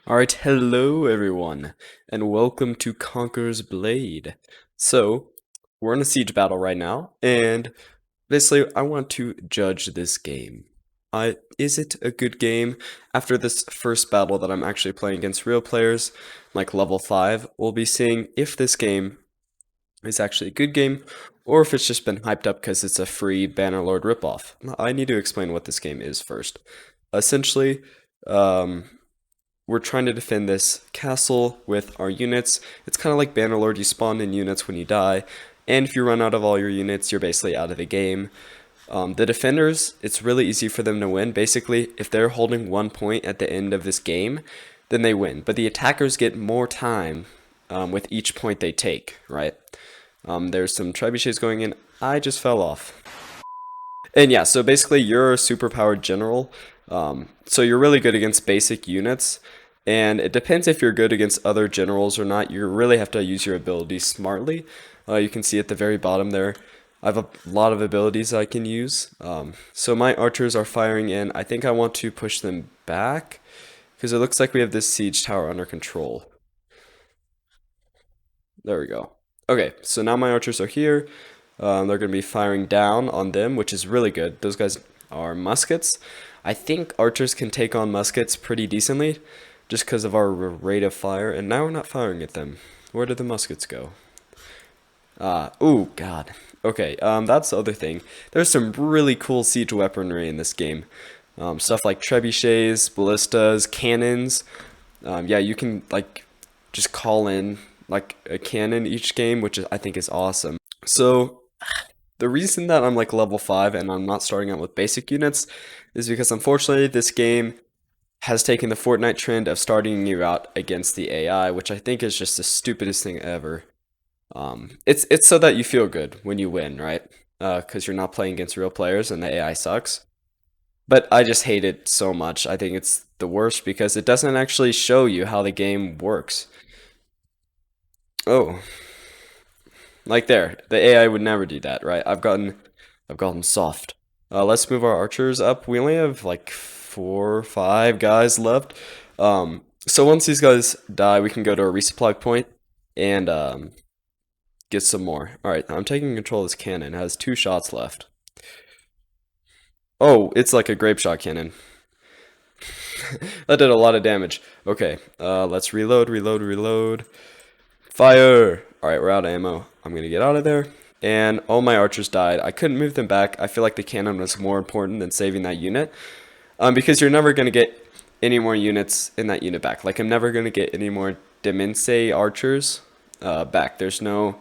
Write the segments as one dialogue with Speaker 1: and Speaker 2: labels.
Speaker 1: Alright, hello everyone, and welcome to Conqueror's Blade. So, we're in a siege battle right now, and basically I want to judge this game. Is it a good game? After this first battle that I'm actually playing against real players, like level 5, we'll be seeing if this game is actually a good game, or if it's just been hyped up because it's a free Bannerlord ripoff. I need to explain what this game is first. Essentially, we're trying to defend this castle with our units. It's kind of like Bannerlord, you spawn in units when you die, and if you run out of all your units, you're basically out of the game. The defenders, it's really easy for them to win. Basically, if they're holding 1 point at the end of this game, then they win. But the attackers get more time with each point they take, right? There's some trebuchets going in. I just fell off. And yeah, so basically you're a superpowered general. So you're really good against basic units. And it depends if you're good against other generals or not. You really have to use your abilities smartly. You can see at the very bottom there, I have a lot of abilities I can use. So my archers are firing in. I think I want to push them back because it looks like we have this siege tower under control. There we go. Okay, so now my archers are here. They're going to be firing down on them, which is really good. Those guys are muskets. I think archers can take on muskets pretty decently just because of our rate of fire. And now we're not firing at them. Where did the muskets go? Ooh, God. Okay, that's the other thing. There's some really cool siege weaponry in this game. Stuff like trebuchets, ballistas, cannons. Yeah, you can, like, just call in, like, a cannon each game, which I think is awesome. So, the reason that I'm like level 5 and I'm not starting out with basic units is because unfortunately this game has taken the Fortnite trend of starting you out against the AI, which I think is just the stupidest thing ever. It's so that you feel good when you win, right? Because you're not playing against real players and the AI sucks. But I just hate it so much. I think it's the worst because it doesn't actually show you how the game works. Oh, like there, the AI would never do that, right? I've gotten soft. Let's move our archers up. We only have like 4 or 5 guys left. So once these guys die, we can go to a resupply point and get some more. All right, I'm taking control of this cannon. It has 2 shots left. Oh, it's like a grape shot cannon. That did a lot of damage. Okay, let's reload. Fire! Alright, we're out of ammo. I'm gonna get out of there. And all my archers died. I couldn't move them back. I feel like the cannon was more important than saving that unit. Because you're never gonna get any more units in that unit back. Like, I'm never gonna get any more Demense archers back. There's no...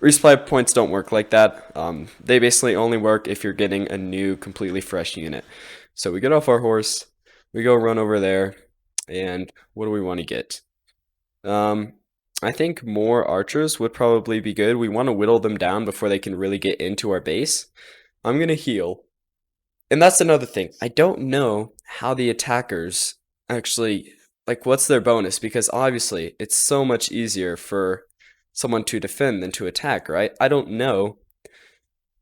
Speaker 1: Resupply points don't work like that. They basically only work if you're getting a new, completely fresh unit. So we get off our horse. We go run over there. And what do we want to get? I think more archers would probably be good. We want to whittle them down before they can really get into our base. I'm going to heal. And that's another thing. I don't know how the attackers actually, like, what's their bonus? Because obviously, it's so much easier for someone to defend than to attack, right? I don't know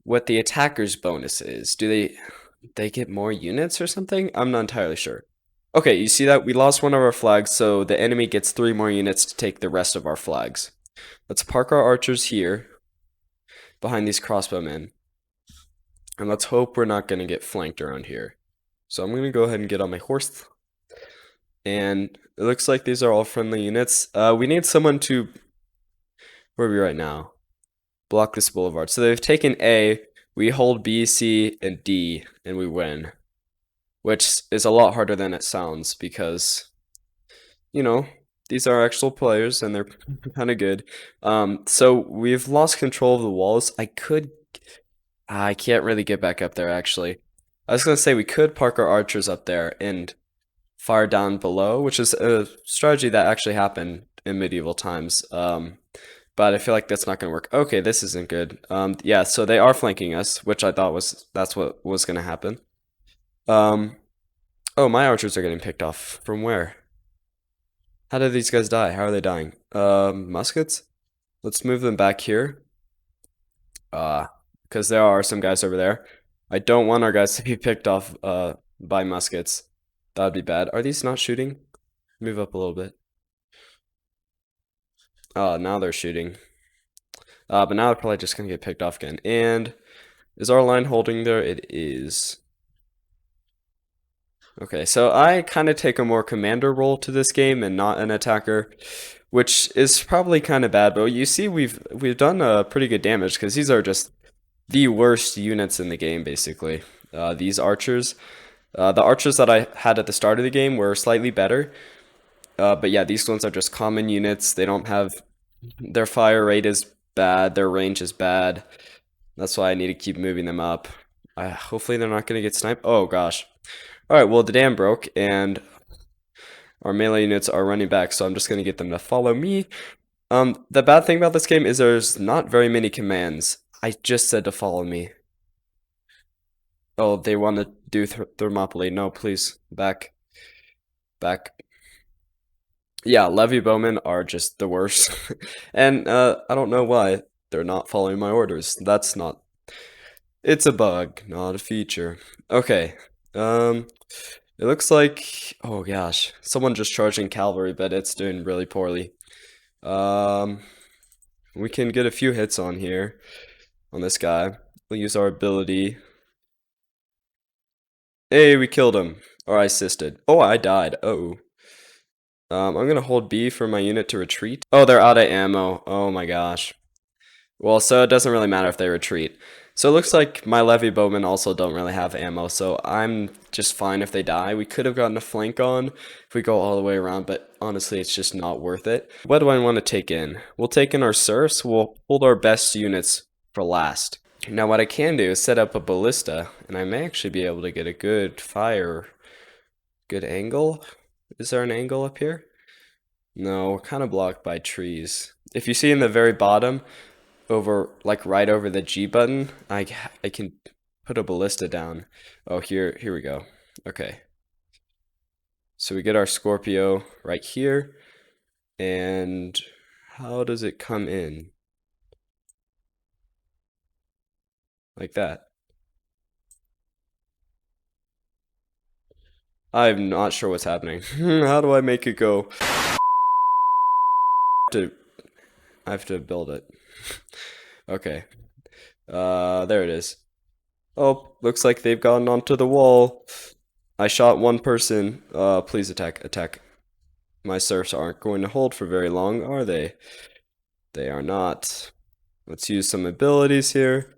Speaker 1: what the attacker's bonus is. Do they get more units or something? I'm not entirely sure. Okay, you see that? We lost one of our flags, so the enemy gets 3 more units to take the rest of our flags. Let's park our archers here, behind these crossbowmen. And let's hope we're not going to get flanked around here. So I'm going to go ahead and get on my horse. And it looks like these are all friendly units. We need someone to... Where are we right now? Block this boulevard. So they've taken A, we hold B, C, and D, and we win. Which is a lot harder than it sounds because, you know, these are actual players and they're kind of good. So we've lost control of the walls. I can't really get back up there actually. I was gonna say we could park our archers up there and fire down below, which is a strategy that actually happened in medieval times. But I feel like that's not gonna work. Okay, this isn't good. Yeah, so they are flanking us, which I thought that's what was gonna happen. Oh, my archers are getting picked off. From where? How did these guys die? How are they dying? Muskets? Let's move them back here. Because there are some guys over there. I don't want our guys to be picked off, by muskets. That would be bad. Are these not shooting? Move up a little bit. Oh, now they're shooting. But now they're probably just gonna get picked off again. And is our line holding there? It is. Okay, so I kind of take a more commander role to this game and not an attacker, which is probably kind of bad. But you see, we've done pretty good damage because these are just the worst units in the game, basically. These archers. The archers that I had at the start of the game were slightly better. But yeah, these ones are just common units. They don't have their fire rate is bad, their range is bad. That's why I need to keep moving them up. Hopefully they're not gonna get sniped. Oh gosh. All right, well the dam broke and our melee units are running back, so I'm just gonna get them to follow me. The bad thing about this game is there's not very many commands. I just said to follow me. Oh, they want to do Thermopylae. No, please, back, back. Yeah, levy bowmen are just the worst. And I don't know why they're not following my orders. That's not. It's a bug, not a feature. Okay. It looks like, oh gosh, someone just charging cavalry, but it's doing really poorly. Um, we can get a few hits on here, on this guy. We'll use our ability. Hey, we killed him. Or I assisted. Oh, I died. Oh. I'm gonna hold B for my unit to retreat. Oh, they're out of ammo. Oh my gosh. Well, so it doesn't really matter if they retreat. So it looks like my levy bowmen also don't really have ammo, so I'm just fine if they die. We could have gotten a flank on if we go all the way around, but honestly, it's just not worth it. What do I want to take in? We'll take in our serfs. We'll hold our best units for last. Now what I can do is set up a ballista, and I may actually be able to get a good fire, good angle. Is there an angle up here? No, we're kind of blocked by trees. If you see in the very bottom, over like right over the G button, I can put a ballista down. Oh, here we go. Okay. So we get our Scorpio right here, and how does it come in? Like that. I'm not sure what's happening. How do I make it go? I have to build it. Okay. There it is. Oh, looks like they've gotten onto the wall. I shot one person. Please attack, attack. My serfs aren't going to hold for very long, are they? They are not. Let's use some abilities here.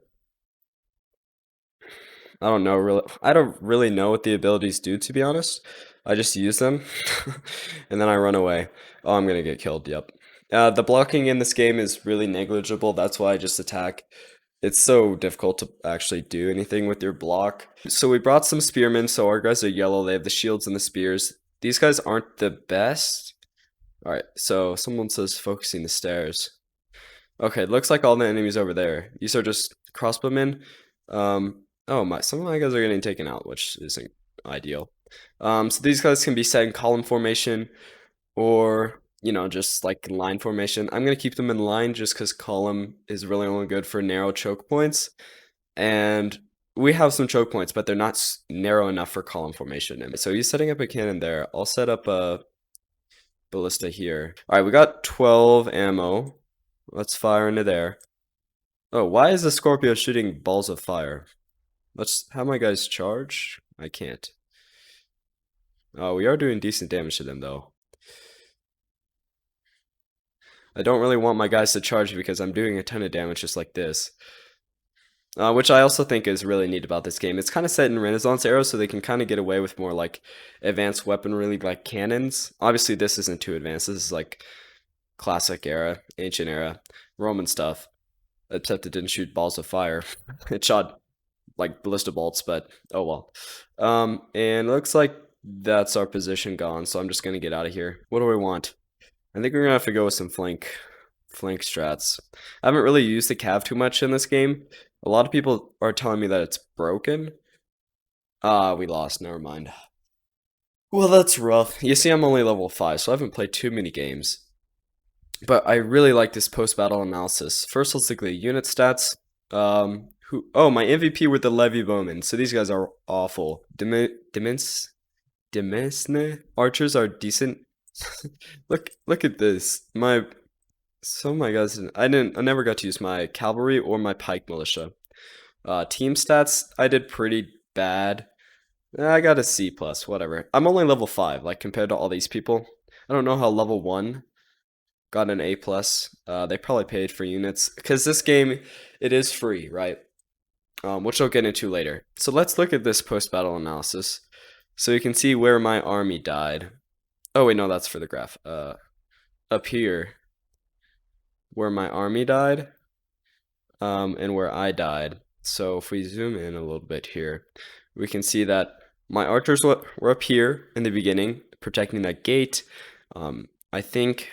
Speaker 1: I don't know really. I don't really know what the abilities do, to be honest. I just use them, and then I run away. Oh, I'm gonna get killed. Yep. The blocking in this game is really negligible. That's why I just attack. It's so difficult to actually do anything with your block. So we brought some spearmen. So our guys are yellow. They have the shields and the spears. These guys aren't the best. All right. So someone says focusing the stairs. Okay, looks like all the enemies over there. These are just crossbowmen. Oh my, some of my guys are getting taken out, which isn't ideal. So these guys can be set in column formation, or just like line formation. I'm gonna keep them in line just because column is really only good for narrow choke points, and we have some choke points, but they're not narrow enough for column formation. And so he's setting up a cannon there. I'll set up a ballista here. All right, we got 12 ammo. Let's fire into there. Oh, why is the Scorpio shooting balls of fire? Let's have my guys charge. I can't. Oh, we are doing decent damage to them though. I don't really want my guys to charge because I'm doing a ton of damage just like this. Which I also think is really neat about this game. It's kind of set in Renaissance era, so they can kind of get away with more like advanced weaponry like cannons. Obviously, this isn't too advanced. This is like classic era, ancient era, Roman stuff. Except it didn't shoot balls of fire. It shot like ballista bolts, but oh well. And it looks like that's our position gone, so I'm just gonna get out of here. What do we want? I think we're gonna have to go with some flank strats. I haven't really used the cav too much in this game. A lot of people are telling me that it's broken. We lost, never mind. Well, that's rough. You see, I'm only level 5, so I haven't played too many games. But I really like this post-battle analysis. First, let's look at the unit stats. Oh, my MVP were the Levy Bowmen, so these guys are awful. Demesne archers are decent. Look at this. My guys, I never got to use my cavalry or my pike militia. Team stats, I did pretty bad. I got a C plus, whatever. I'm only level 5, like compared to all these people. I don't know how level 1 got an A plus. They probably paid for units because this game, it is free, right? Which I'll get into later. So let's look at this post-battle analysis. So you can see where my army died. Oh wait, no, that's for the graph. Up here, where my army died, and where I died. So if we zoom in a little bit here, we can see that my archers were up here in the beginning, protecting that gate. I think,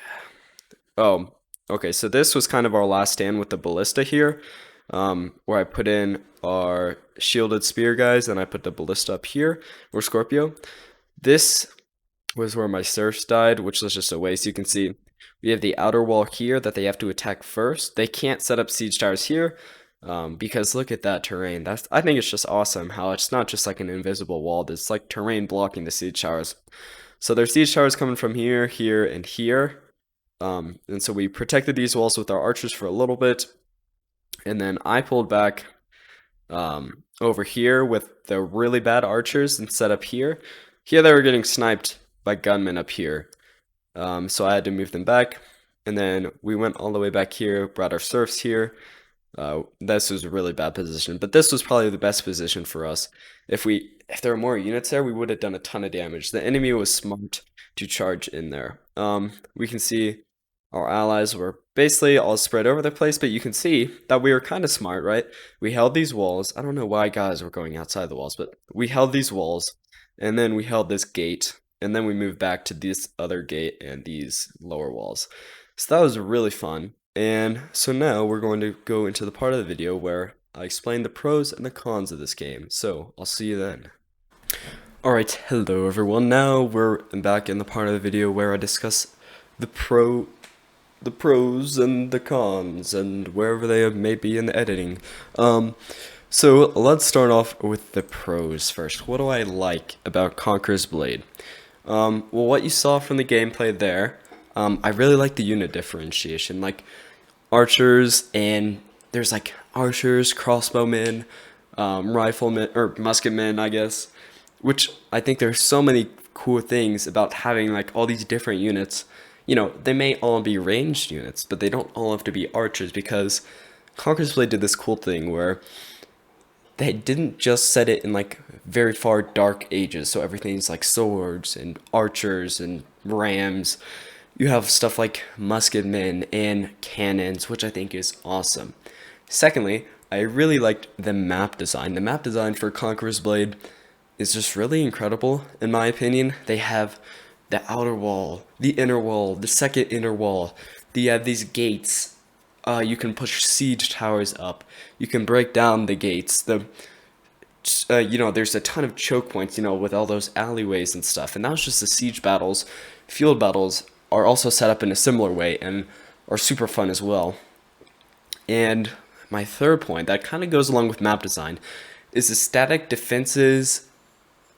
Speaker 1: oh, okay, so this was kind of our last stand with the ballista here, where I put in our shielded spear guys, and I put the ballista up here, or Scorpio. This was where my serfs died, which was just a waste. You can see we have the outer wall here that they have to attack first. They can't set up siege towers here, because look at that terrain. I think it's just awesome how it's not just like an invisible wall. There's like terrain blocking the siege towers. So there's siege towers coming from here, here, and here. And so we protected these walls with our archers for a little bit. And then I pulled back over here with the really bad archers and set up here. Here they were getting sniped by gunmen up here. So I had to move them back. And then we went all the way back here, brought our serfs here. This was a really bad position, but this was probably the best position for us. If there were more units there, we would have done a ton of damage. The enemy was smart to charge in there. We can see our allies were basically all spread over the place, but you can see that we were kind of smart, right? We held these walls. I don't know why guys were going outside the walls, but we held these walls, and then we held this gate, and then we moved back to this other gate and these lower walls. So that was really fun. And so now we're going to go into the part of the video where I explain the pros and the cons of this game. So I'll see you then. Alright, hello everyone. Now we're back in the part of the video where I discuss the pros and the cons and wherever they may be in the editing. So let's start off with the pros first. What do I like about Conqueror's Blade? Well, what you saw from the gameplay there, I really like the unit differentiation. Like, archers, and there's like archers, crossbowmen, riflemen, or musketmen, I guess, which I think there's so many cool things about having like all these different units. You know, they may all be ranged units, but they don't all have to be archers, because Conqueror's Blade did this cool thing where they didn't just set it in like very far dark ages, so everything's like swords and archers and rams. You have stuff like musketmen and cannons, which I think is awesome. Secondly, I really liked the map design. The map design for Conqueror's Blade is just really incredible, in my opinion. They have the outer wall, the inner wall, the second inner wall. They have these gates. You can push siege towers up. You can break down the gates. There's a ton of choke points, with all those alleyways and stuff. And that was just the siege battles. Field battles are also set up in a similar way and are super fun as well. And my third point, that kind of goes along with map design, is the static defenses,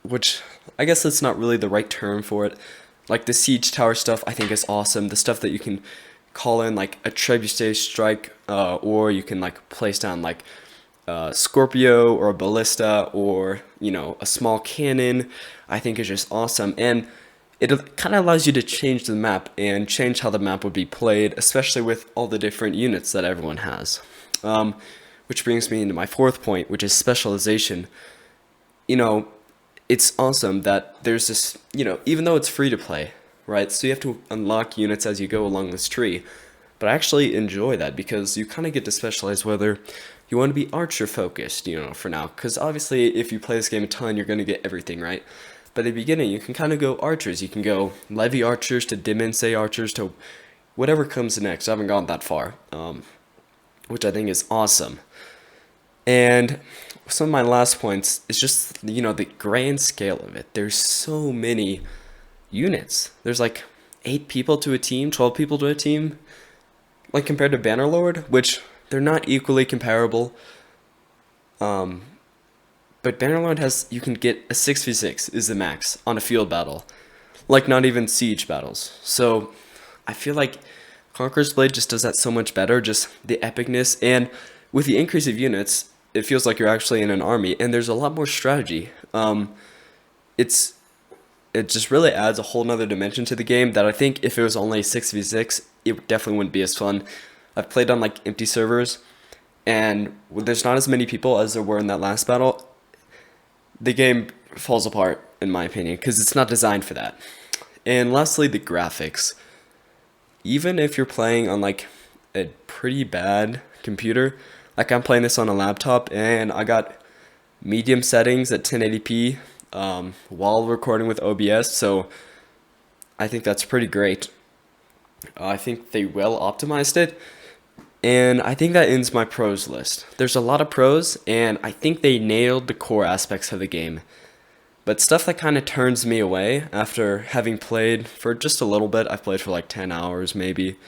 Speaker 1: which I guess that's not really the right term for it. Like the siege tower stuff I think is awesome. The stuff that you can call in like a trebuchet strike, or you can like place down like Scorpio or a ballista or a small cannon, I think is just awesome. And it kind of allows you to change the map and change how the map would be played, especially with all the different units that everyone has. Which brings me into my fourth point, which is specialization. It's awesome that there's this, even though it's free to play, right? So you have to unlock units as you go along this tree. But I actually enjoy that because you kind of get to specialize whether you want to be archer focused, for now. Because obviously if you play this game a ton, you're going to get everything, right? But at the beginning, you can kind of go archers. You can go Levy archers to Dimensei archers to whatever comes next. I haven't gone that far, which I think is awesome. And some of my last points is just, the grand scale of it. There's so many units. There's like 8 people to a team, 12 people to a team, like compared to Bannerlord, which they're not equally comparable. But Bannerlord you can get a 6v6 is the max on a field battle. like not even siege battles. So I feel like Conqueror's Blade just does that so much better, just the epicness, and with the increase of units, it feels like you're actually in an army, and there's a lot more strategy. It's it just really adds a whole nother dimension to the game that I think if it was only 6v6, it definitely wouldn't be as fun. I've played on like empty servers, and there's not as many people as there were in that last battle. The game falls apart, in my opinion, because it's not designed for that. And lastly, the graphics. Even if you're playing on like a pretty bad computer, like I'm playing this on a laptop and I got medium settings at 1080p while recording with OBS, so I think that's pretty great. I think they well optimized it, and I think that ends my pros list. There's a lot of pros, and I think they nailed the core aspects of the game. But stuff that kind of turns me away after having played for just a little bit, I've played for like 10 hours maybe,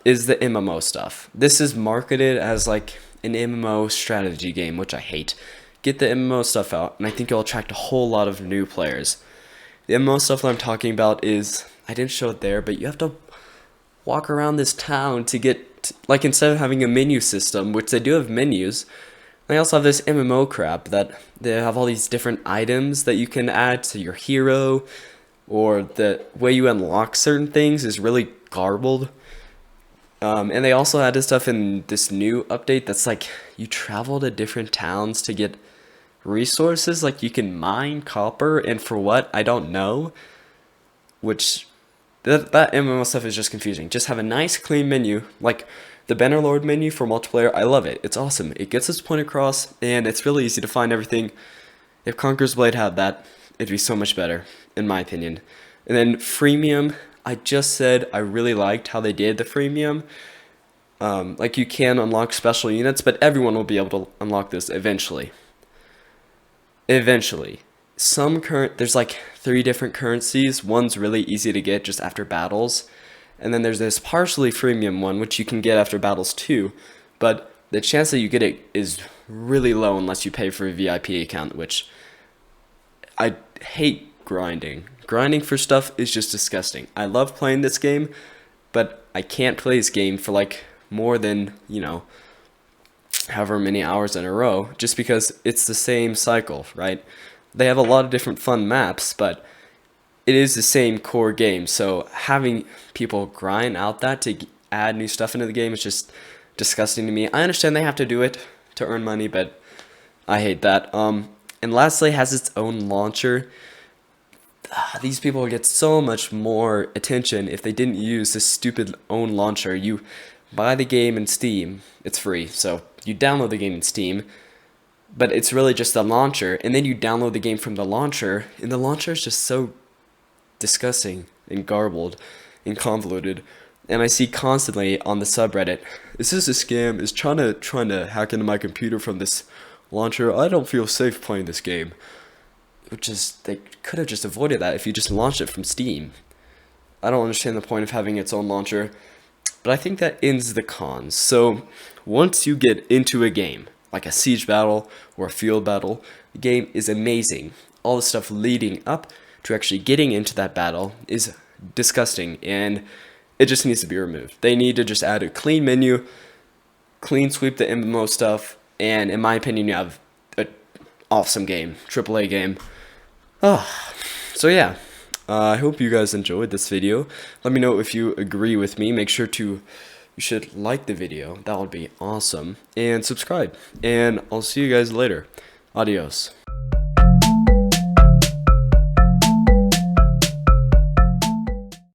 Speaker 1: is the MMO stuff. This is marketed as like an MMO strategy game, which I hate. Get the MMO stuff out, and I think it'll attract a whole lot of new players. The MMO stuff that I'm talking about is, I didn't show it there, but you have to walk around this town to get, like instead of having a menu system, which they do have menus, they also have this MMO crap that they have all these different items that you can add to your hero, or the way you unlock certain things is really garbled. And they also added stuff in this new update that's like you travel to different towns to get resources, like you can mine copper, and for what, I don't know. Which, that MMO stuff is just confusing. Just have a nice clean menu, like the Bannerlord menu for multiplayer. I love it. It's awesome. It gets its point across, and it's really easy to find everything. If Conqueror's Blade had that, it'd be so much better, in my opinion. And then freemium, I just said I really liked how they did the freemium. Like you can unlock special units, but everyone will be able to unlock this eventually. Eventually. There's like 3 different currencies. One's really easy to get just after battles. And then there's this partially freemium one, which you can get after battles too. But the chance that you get it is really low unless you pay for a VIP account, which I hate grinding. Grinding for stuff is just disgusting. I love playing this game, but I can't play this game for like more than, however many hours in a row, just because it's the same cycle, right? They have a lot of different fun maps, but it is the same core game, so having people grind out that to add new stuff into the game is just disgusting to me. I understand they have to do it to earn money, but I hate that. And lastly, it has its own launcher. These people would get so much more attention if they didn't use this stupid own launcher. You buy the game in Steam, it's free, so you download the game in Steam, but it's really just the launcher, and then you download the game from the launcher, and the launcher is just so disgusting and garbled and convoluted. And I see constantly on the subreddit, is this a scam? Is trying to hack into my computer from this launcher? I don't feel safe playing this game. Which is, they could have just avoided that if you just launched it from Steam. I don't understand the point of having its own launcher, but I think that ends the cons. So once you get into a game, like a siege battle or a field battle, the game is amazing. All the stuff leading up to actually getting into that battle is disgusting, and it just needs to be removed. They need to just add a clean menu, clean sweep the MMO stuff, and in my opinion, you have an awesome game, AAA game. So yeah, I hope you guys enjoyed this video. Let me know if you agree with me. Make sure you should like the video. That would be awesome. And subscribe. And I'll see you guys later. Adios.